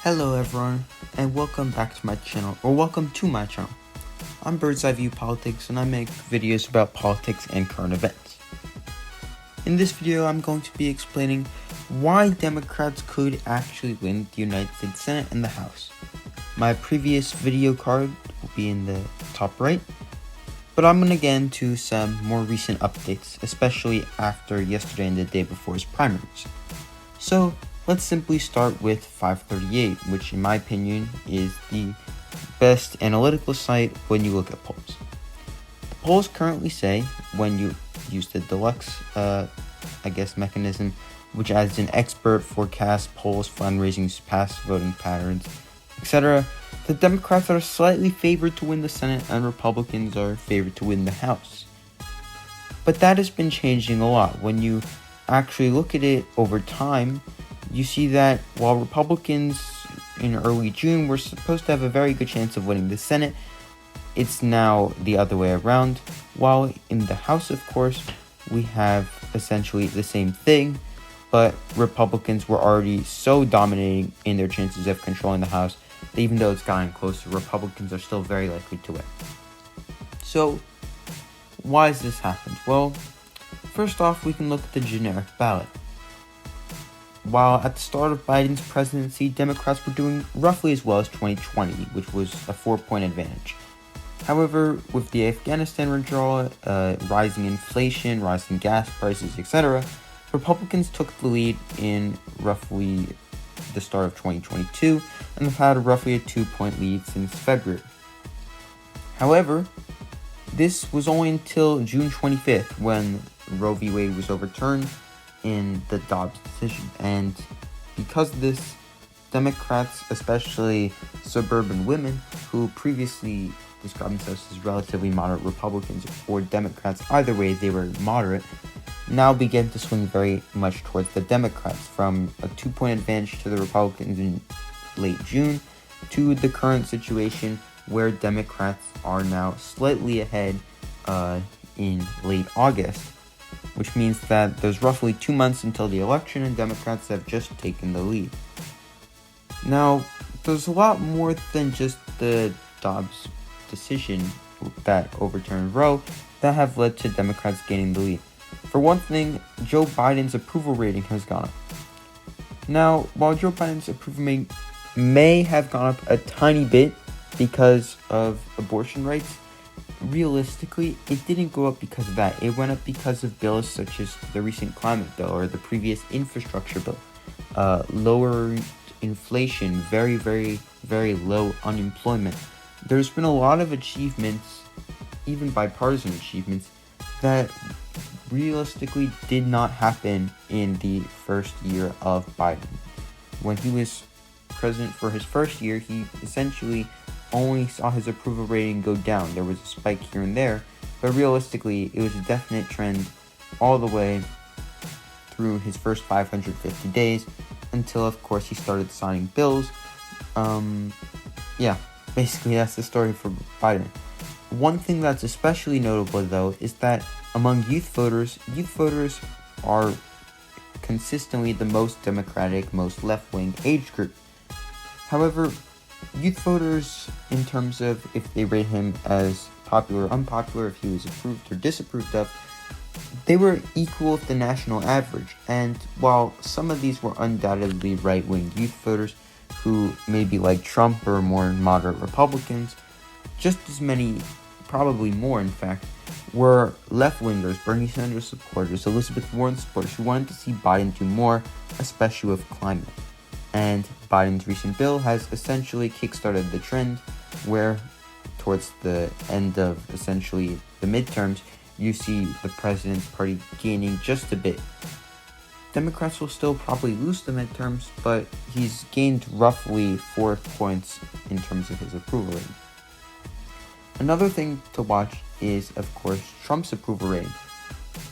Hello everyone, and welcome back to my channel, or welcome to my channel. I'm Bird's Eye View Politics, and I make videos about politics and current events. In this video, I'm going to be explaining why Democrats could actually win the United States Senate and the House. My previous video card will be in the top right, but I'm going to get into some more recent updates, especially after yesterday and the day before's primaries. So, let's simply start with 538, which in my opinion is the best analytical site when you look at polls. The polls currently say, when you use the deluxe, mechanism, which adds an expert, forecast, polls, fundraising, past voting patterns, etc., the Democrats are slightly favored to win the Senate and Republicans are favored to win the House. But that has been changing a lot. When you actually look at it over time, you see that while Republicans in early June were supposed to have a very good chance of winning the Senate, it's now the other way around. While in the House, of course, we have essentially the same thing, but Republicans were already so dominating in their chances of controlling the House that even though it's gotten closer, Republicans are still very likely to win. So, why has this happened? Well, first off, we can look at the generic ballot. While at the start of Biden's presidency, Democrats were doing roughly as well as 2020, which was a 4-point advantage. However, with the Afghanistan withdrawal, rising inflation, rising gas prices, etc., Republicans took the lead in roughly the start of 2022 and have had roughly a 2-point lead since February. However, this was only until June 25th when Roe v. Wade was overturned in the Dobbs decision, and because of this, Democrats, especially suburban women who previously described themselves as relatively moderate Republicans or Democrats, either way they were moderate, now began to swing very much towards the Democrats, from a 2-point advantage to the Republicans in late June to the current situation where Democrats are now slightly ahead in late August, which means that there's roughly 2 months until the election and Democrats have just taken the lead. Now, there's a lot more than just the Dobbs decision that overturned Roe that have led to Democrats gaining the lead. For one thing, Joe Biden's approval rating has gone up. Now, while Joe Biden's approval rating may have gone up a tiny bit because of abortion rights, realistically, it didn't go up because of that. It went up because of bills such as the recent climate bill or the previous infrastructure bill, lower inflation, very, very, very low unemployment. There's been a lot of achievements, even bipartisan achievements, that realistically did not happen in the first year of Biden. When he was president for his first year, he essentially only saw his approval rating go down. There was a spike here and there, but realistically, it was a definite trend all the way through his first 550 days until, of course, he started signing bills. Basically, that's the story for Biden. One thing that's especially notable, though, is that among youth voters are consistently the most Democratic, most left-wing age group. However, youth voters, in terms of if they rate him as popular or unpopular, if he was approved or disapproved of, they were equal with the national average. And while some of these were undoubtedly right-wing youth voters who maybe like Trump or more moderate Republicans, just as many, probably more in fact, were left-wingers, Bernie Sanders supporters, Elizabeth Warren supporters who wanted to see Biden do more, especially with climate. And Biden's recent bill has essentially kickstarted the trend where towards the end of essentially the midterms, you see the president's party gaining just a bit. Democrats will still probably lose the midterms, but he's gained roughly 4 points in terms of his approval rating. Another thing to watch is, of course, Trump's approval rating.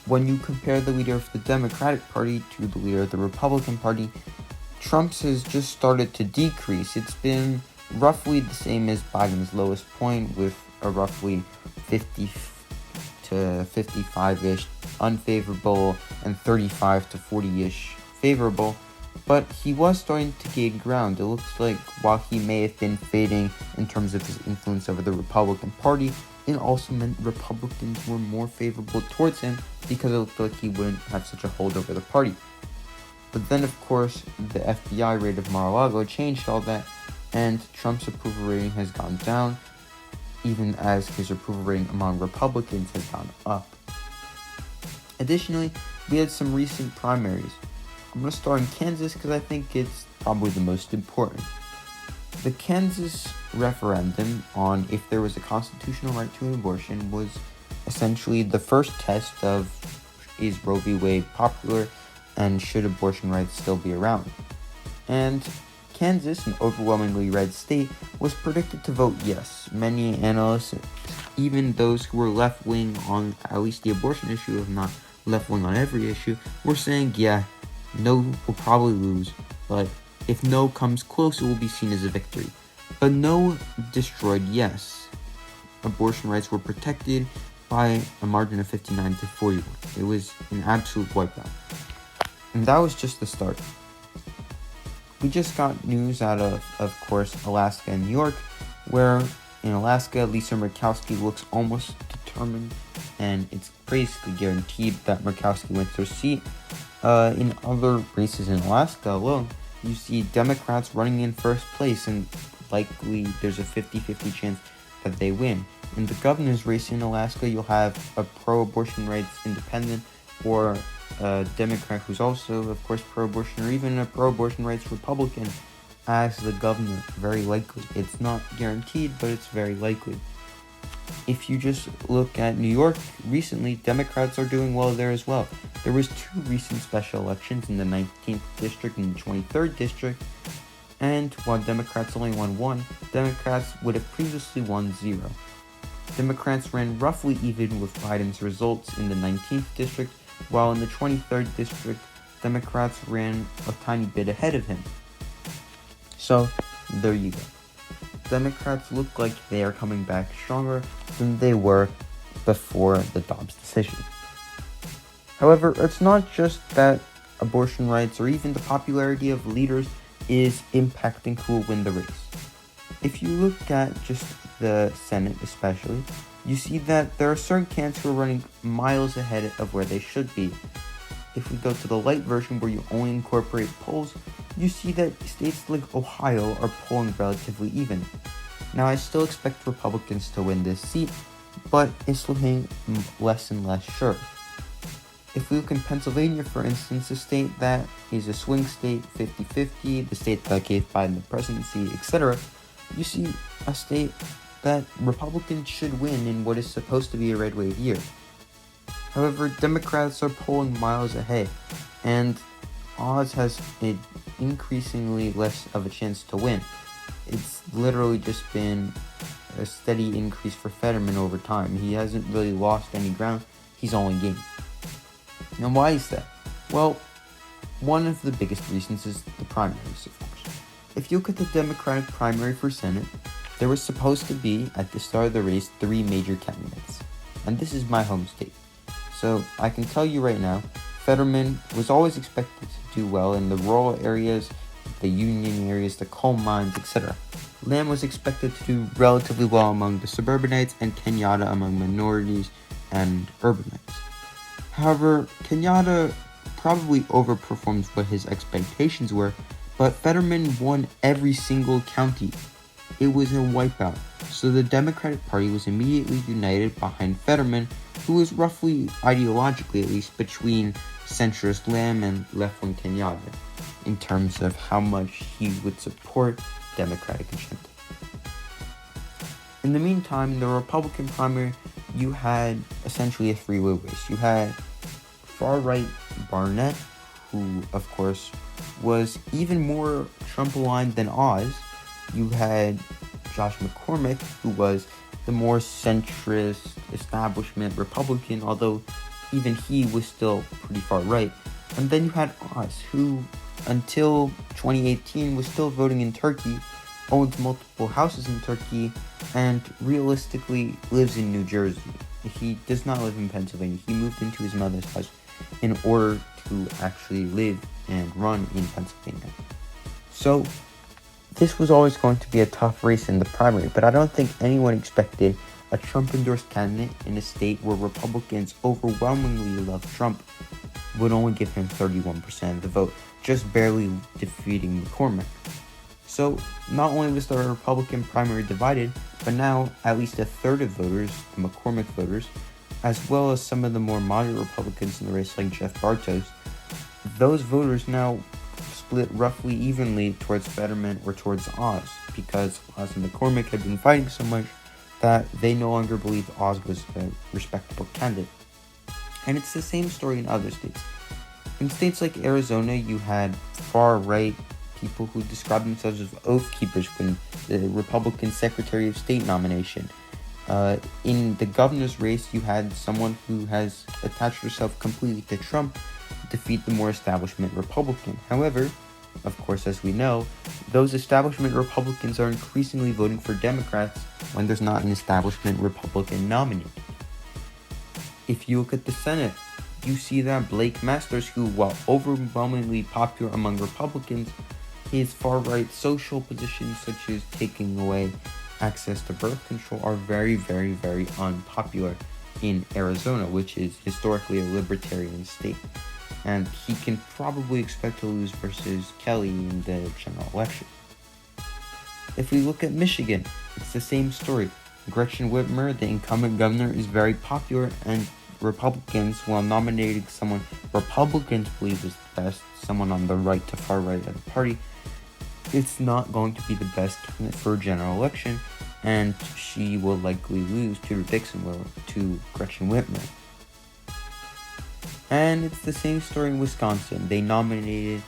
When you compare the leader of the Democratic Party to the leader of the Republican Party, Trump's has just started to decrease. It's been roughly the same as Biden's lowest point, with a roughly 50 to 55-ish unfavorable and 35 to 40-ish favorable. but he was starting to gain ground. It looks like while he may have been fading in terms of his influence over the Republican Party, it also meant Republicans were more favorable towards him because it looked like he wouldn't have such a hold over the party. But then, of course, the FBI raid of Mar-a-Lago changed all that, and Trump's approval rating has gone down, even as his approval rating among Republicans has gone up. Additionally, we had some recent primaries. I'm going to start in Kansas because I think it's probably the most important. The Kansas referendum on if there was a constitutional right to an abortion was essentially the first test of is Roe v. Wade popular and should abortion rights still be around. And Kansas, an overwhelmingly red state, was predicted to vote yes. Many analysts, even those who were left-wing on at least the abortion issue, if not left-wing on every issue, were saying, yeah, no will probably lose, but if no comes close, it will be seen as a victory. But no destroyed yes. Abortion rights were protected by a margin of 59 to 41. It was an absolute wipeout. And that was just the start. We just got news out of course, Alaska and New York, where in Alaska, Lisa Murkowski looks almost determined, and it's basically guaranteed that Murkowski wins her seat. In other races in Alaska alone, you see Democrats running in first place, and likely there's a 50-50 chance that they win. In the governor's race in Alaska, you'll have a pro-abortion rights independent, or a Democrat who's also, of course, pro-abortion, or even a pro-abortion rights Republican as the governor, very likely. It's not guaranteed, but it's very likely. If you just look at New York recently, Democrats are doing well there as well. There was 2 recent special elections in the 19th district and the 23rd district, and while Democrats only won 1, Democrats would have previously won 0. Democrats ran roughly even with Biden's results in the 19th district, while in the 23rd district, Democrats ran a tiny bit ahead of him. So, there you go. Democrats look like they are coming back stronger than they were before the Dobbs decision. However, it's not just that abortion rights or even the popularity of leaders is impacting who will win the race. If you look at just the Senate especially, you see that there are certain candidates who are running miles ahead of where they should be. If we go to the light version where you only incorporate polls, you see that states like Ohio are polling relatively even. Now, I still expect Republicans to win this seat, but it's looking less and less sure. If we look in Pennsylvania, for instance, a state that is a swing state, 50-50, the state that gave Biden the presidency, etc., you see a state that Republicans should win in what is supposed to be a red wave year. However, Democrats are polling miles ahead, and Oz has an increasingly less of a chance to win. It's literally just been a steady increase for Fetterman over time. He hasn't really lost any ground, he's only gained. Now, why is that? Well, one of the biggest reasons is the primaries, of course. If you look at the Democratic primary for Senate, there was supposed to be, at the start of the race, 3 major candidates. And this is my home state. So I can tell you right now, Fetterman was always expected to do well in the rural areas, the union areas, the coal mines, etc. Lamb was expected to do relatively well among the suburbanites, and Kenyatta among minorities and urbanites. However, Kenyatta probably overperformed what his expectations were, but Fetterman won every single county. It was a wipeout, so the Democratic Party was immediately united behind Fetterman, who was roughly, ideologically at least, between centrist Lamb and left-wing Kenyatta, in terms of how much he would support Democratic agenda. In the meantime, in the Republican primary, you had essentially a 3-way race. You had far-right Barnett, who, of course, was even more Trump-aligned than Oz. You had Josh McCormick, who was the more centrist establishment Republican, although even he was still pretty far right. And then you had Oz, who until 2018 was still voting in Turkey, owns multiple houses in Turkey, and realistically lives in New Jersey. He does not live in Pennsylvania. He moved into his mother's house in order to actually live and run in Pennsylvania. So this was always going to be a tough race in the primary, but I don't think anyone expected a Trump-endorsed candidate in a state where Republicans overwhelmingly love Trump would only give him 31% of the vote, just barely defeating McCormick. So not only was the Republican primary divided, but now at least a third of voters, the McCormick voters, as well as some of the more moderate Republicans in the race like Jeff Bartos, those voters now split roughly evenly towards Fetterman or towards Oz, because Oz and McCormick had been fighting so much that they no longer believed Oz was a respectable candidate. And it's the same story in other states. In states like Arizona, you had far-right people who described themselves as oath keepers when the Republican Secretary of State nomination. In the governor's race, you had someone who has attached herself completely to Trump defeat the more establishment Republican. However, of course, as we know, those establishment Republicans are increasingly voting for Democrats when there's not an establishment Republican nominee. If you look at the Senate, you see that Blake Masters, who, while overwhelmingly popular among Republicans, his far-right social positions, such as taking away access to birth control, are very, very, very unpopular in Arizona, which is historically a libertarian state. And he can probably expect to lose versus Kelly in the general election. If we look at Michigan, it's the same story. Gretchen Whitmer, the incumbent governor, is very popular, and Republicans, while nominating someone Republicans believe is the best, someone on the right to far right of the party, it's not going to be the best candidate for a general election, and she will likely lose, Tudor Dixon will, to Gretchen Whitmer. And it's the same story in Wisconsin. They nominated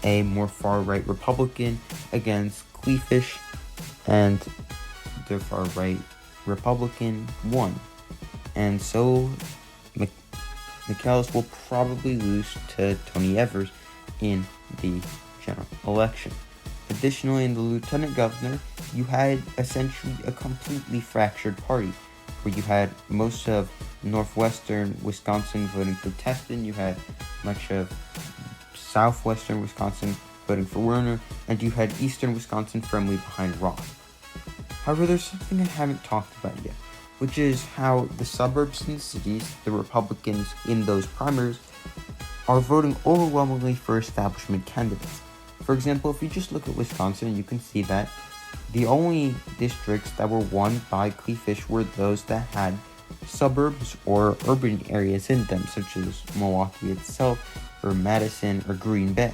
a more far-right Republican against Kleefisch, and the far-right Republican won. And so McAllis will probably lose to Tony Evers in the general election. Additionally, in the lieutenant governor, you had essentially a completely fractured party, where you had most of northwestern Wisconsin voting for Testin, you had much of southwestern Wisconsin voting for Werner, and you had eastern Wisconsin firmly behind Roth. However, there's something I haven't talked about yet, which is how the suburbs and cities, the Republicans in those primaries, are voting overwhelmingly for establishment candidates. For example, if you just look at Wisconsin, you can see that the only districts that were won by Kleefisch were those that had suburbs or urban areas in them, such as Milwaukee itself, or Madison, or Green Bay.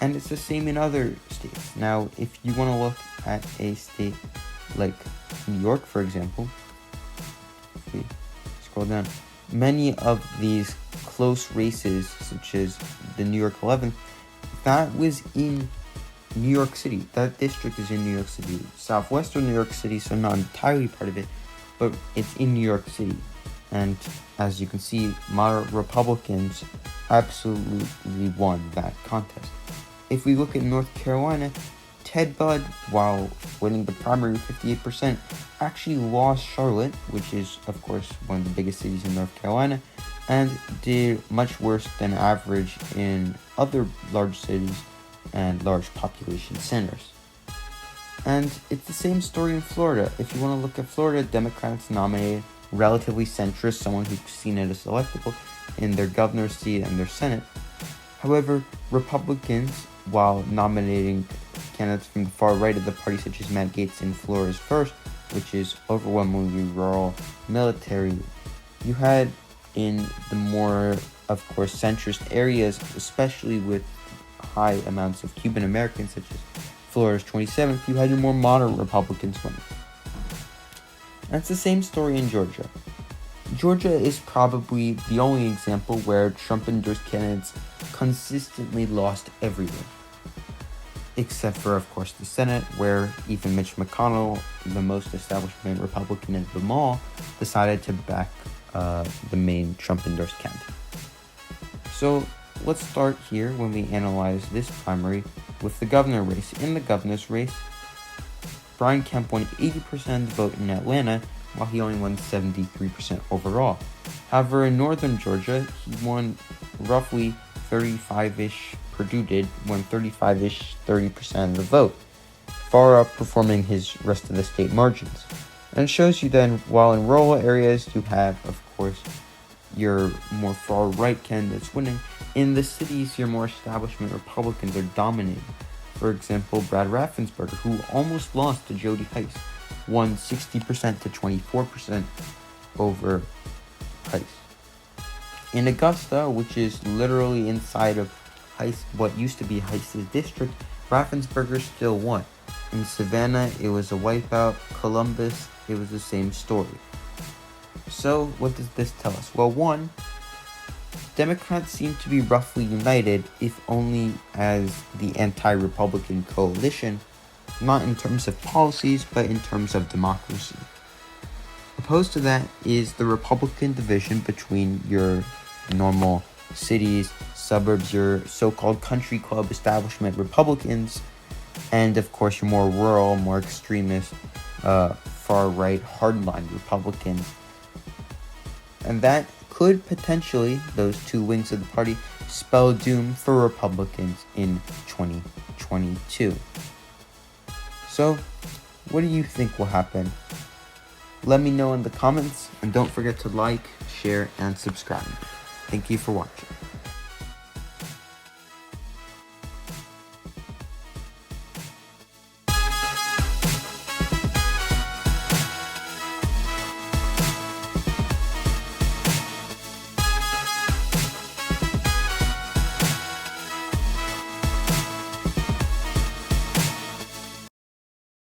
And it's the same in other states. Now, if you want to look at a state like New York, for example, if we scroll down, many of these close races, such as the New York 11th, that was in New York City. That district is in New York City. Southwestern New York City, so not entirely part of it, but it's in New York City. And as you can see, moderate Republicans absolutely won that contest. If we look at North Carolina, Ted Budd, while winning the primary with 58%, actually lost Charlotte, which is, of course, one of the biggest cities in North Carolina, and did much worse than average in other large cities and large population centers. And it's the same story in Florida. If you want to look at Florida, Democrats nominated relatively centrist, someone who's seen it as electable, in their governor's seat and their Senate. However, Republicans, while nominating candidates from the far right of the party, such as Matt Gaetz in Florida's first, which is overwhelmingly rural, military, you had in the more, of course, centrist areas, especially with high amounts of Cuban Americans, such as Florida's 27th, you had your more moderate Republicans winning. That's the same story in Georgia. Georgia is probably the only example where Trump-endorsed candidates consistently lost everywhere. Except for, of course, the Senate, where even Mitch McConnell, the most establishment Republican of them all, decided to back the main Trump-endorsed candidate. So let's start here when we analyze this primary with the governor race. In the governor's race, Brian Kemp won 80% of the vote in Atlanta, while he only won 73% overall. However, in northern Georgia, he won roughly 35-ish, Purdue did, won 35-ish, 30% of the vote, far outperforming his rest of the state margins. And it shows you then, while in rural areas you have, of course, your more far-right candidates winning, in the cities your more establishment Republicans are dominating. For example, Brad Raffensperger, who almost lost to Jody Heiss, won 60% to 24% over Heiss. In Augusta, which is literally inside of Heiss, what used to be Heiss's district, Raffensperger still won. In Savannah, it was a wipeout. Columbus, it was the same story. So, what does this tell us? Well, one, Democrats seem to be roughly united, if only as the anti-Republican coalition, not in terms of policies, but in terms of democracy. Opposed to that is the Republican division between your normal cities, suburbs, your so-called country club establishment Republicans, and of course your more rural, more extremist, far-right, hardline Republicans. And that could potentially, those two wings of the party, spell doom for Republicans in 2022. So, what do you think will happen? Let me know in the comments, and don't forget to like, share, and subscribe. Thank you for watching.